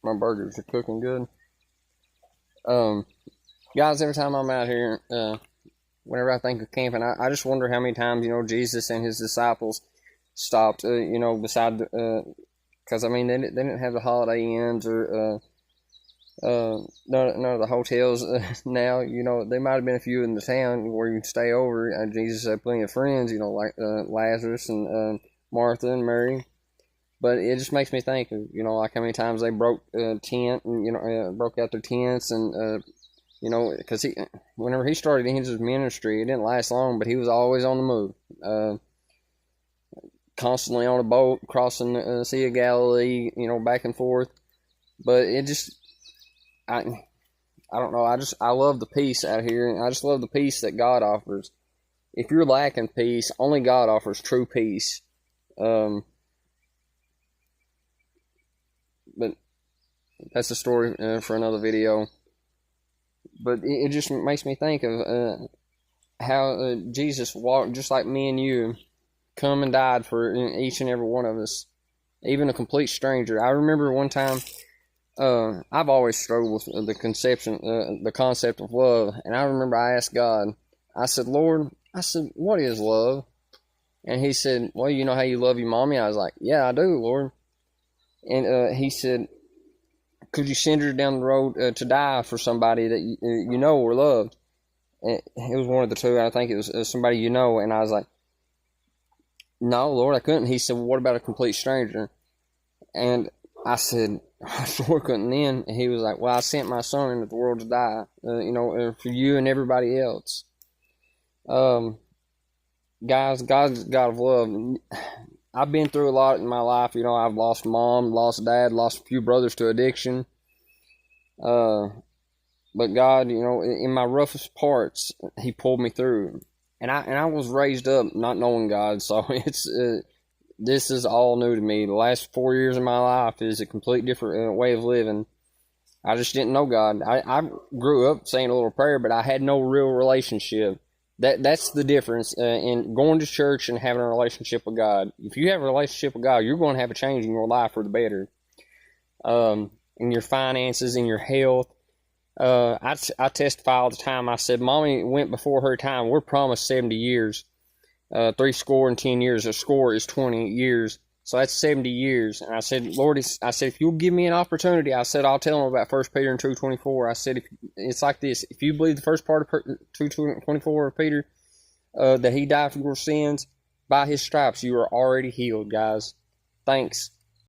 My burgers are cooking good. Guys, every time I'm out here, whenever I think of camping, I just wonder how many times, Jesus and his disciples stopped, beside the, because, I mean, they didn't have the Holiday Inns or, none of the hotels now. There might have been a few in the town where you can stay over. Jesus had plenty of friends, like Lazarus and Martha and Mary. But it just makes me think of, like how many times they broke tent and, broke out their tents and, because whenever he started his ministry, it didn't last long, but he was always on the move. Constantly on a boat, crossing the Sea of Galilee, back and forth. But it just, I don't know, I love the peace out here, and I just love the peace that God offers. If you're lacking peace, only God offers true peace. But that's a story for another video. But it just makes me think of how Jesus walked just like me and you, come and died for each and every one of us, even a complete stranger. I remember one time, I've always struggled with the concept of love, and I remember I asked God, I said, Lord, what is love? And he said, well, you know how you love your mommy? I was like, yeah, I do, Lord. And he said, could you send her down the road to die for somebody that you know or loved? And it was one of the two. I think it was somebody and I was like, no, Lord, I couldn't. He said, well, what about a complete stranger? And I said, I sure couldn't then. And he was like, well, I sent my son into the world to die, for you and everybody else. Guys, God's God of love. I've been through a lot in my life. I've lost mom, lost dad, lost a few brothers to addiction. But God, in my roughest parts, he pulled me through. And I was raised up not knowing God, so this is all new to me. The last 4 years of my life is a complete different way of living. I just didn't know God. I grew up saying a little prayer, but I had no real relationship. That's the difference in going to church and having a relationship with God. If you have a relationship with God, you're going to have a change in your life for the better. In your finances, in your health. I testify all the time. I said, Mommy went before her time. We're promised 70 years. 70 years. A score is 20 years. So that's 70 years. And I said, Lord, if you'll give me an opportunity, I said, I'll tell them about 1 Peter 2:24. I said, it's like this. If you believe the first part of 2:24 of Peter, that he died for your sins, by his stripes, you are already healed, guys. Thanks.